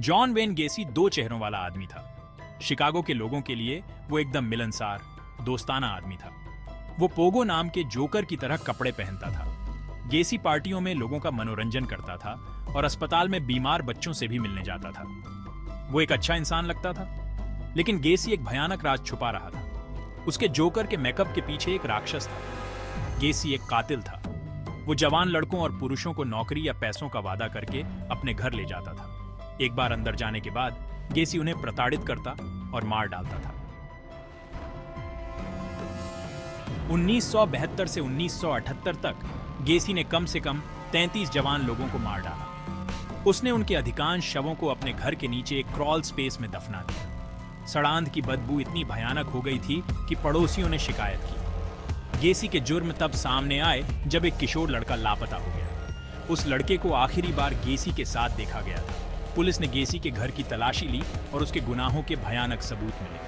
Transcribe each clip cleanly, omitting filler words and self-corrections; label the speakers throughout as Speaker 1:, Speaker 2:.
Speaker 1: John when गेसी दो चेहरों वाला आदमी था। शिकागो के लोगों के लिए वो एकदम मिलनसार, दोस्ताना आदमी था। वो पोगो नाम के जोकर की तरह कपड़े पहनता था। गेसी पार्टियों में लोगों का मनोरंजन करता था और अस्पताल में बीमार बच्चों से भी मिलने जाता था। वो एक अच्छा इंसान लगता था, लेकिन गेसी एक भयानक राज छुपा रहा था। उसके जोकर के मेकअप के पीछे एक राक्षस था। गेसी एक कातिल था। वो जवान लड़कों और पुरुषों को नौकरी या पैसों का वादा करके अपने घर ले जाता था। एक बार अंदर जाने के बाद गेसी उन्हें प्रताड़ित करता और मार डालता था। 1972 से 1978 तक गेसी ने कम से कम 33 जवान लोगों को मार डाला। उसने उनके अधिकांश शवों को अपने घर के नीचे एक क्रॉल स्पेस में दफना दिया। सड़ांध की बदबू इतनी भयानक हो गई थी कि पड़ोसियों ने शिकायत की। गेसी के जुर्म तब सामने आए जब एक किशोर लड़का लापता हो गया। उस लड़के को आखिरी बार गेसी के साथ देखा गया था। पुलिस ने गेसी के घर की तलाशी ली और उसके गुनाहों के भयानक सबूत मिले।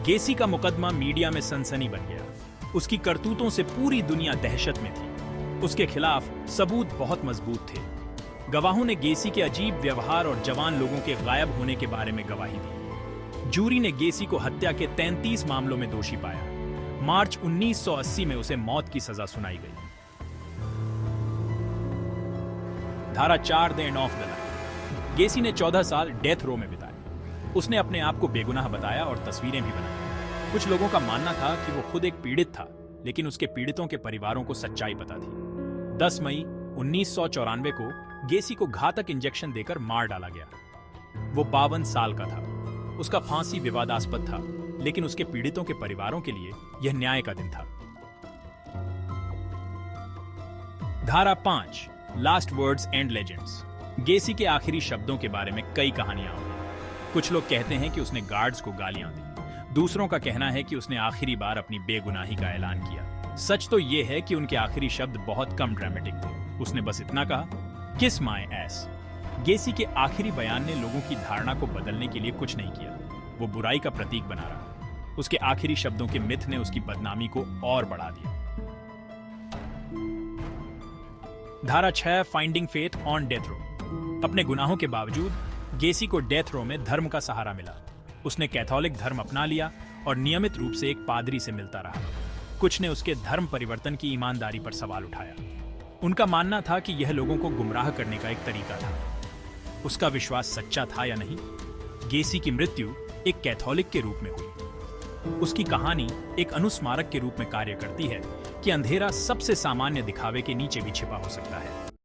Speaker 1: गेसी का मुकदमा मीडिया में सनसनी बन गया। उसकी करतूतों से पूरी दुनिया दहशत में थी। उसके खिलाफ सबूत बहुत मजबूत थे। गवाहों ने गेसी के अजीब व्यवहार और जवान लोगों के गायब होने के बारे में गवाही दी। जूरी ने गेसी को हत्या के 33 मामलों में दोषी पाया। मार्च 1980 में उसे मौत की सजा सुनाई गई। धारा 4 the end of the line. गेसी ने 14 साल डेथ रो में बिताए। उसने अपने आप को बेगुनाह बताया और तस्वीरें भी बनाई। कुछ लोगों का मानना था कि वो खुद एक पीड़ित था, लेकिन उसके पीड़ितों के परिवारों को सच्चाई पता थी। 10 मई 1994 को गेसी को घातक इंजेक्शन देकर मार डाला गया। वो 52 साल का था। उसका फांसी विवादास्पद था, लेकिन उसके पीड़ितों के परिवारों के लिए यह न्याय का दिन था। धारा 5 लास्ट वर्ड्स एंड लेजेंड्स। गेसी के आखिरी शब्दों के बारे में कई कहानियां हैं। कुछ लोग कहते हैं कि उसने गार्ड्स को गालियां दी। दूसरों का कहना है कि उसने आखिरी बार अपनी बेगुनाही का ऐलान किया। सच तो यह है कि उनके आखिरी शब्द बहुत कम ड्रामेटिक थे। उसने बस इतना कहा, किस माय एस। गेसी के आखिरी बयान ने लोगों की धारणा को बदलने के लिए कुछ नहीं किया। वो बुराई का प्रतीक बना रहा। उसके आखिरी शब्दों के मिथ ने उसकी बदनामी को और बढ़ा दिया। धारा 6 finding faith on death row. अपने गुनाहों के बावजूद गेसी को डेथ रो में धर्म का सहारा मिला। उसने कैथोलिक धर्म अपना लिया और नियमित रूप से एक पादरी से मिलता रहा। कुछ ने उसके धर्म परिवर्तन की ईमानदारी पर सवाल उठाया। उनका मानना था कि यह लोगों को गुमराह करने का एक तरीका था। उसका विश्वास सच्चा था या नहीं? गेसी की मृत्यु एक कैथोलिक के रूप में हुई। उसकी कहानी एक अनुस्मारक के रूप में कार्य करती है कि अंधेरा सबसे सामान्य दिखावे के नीचे भी छिपा हो सकता है।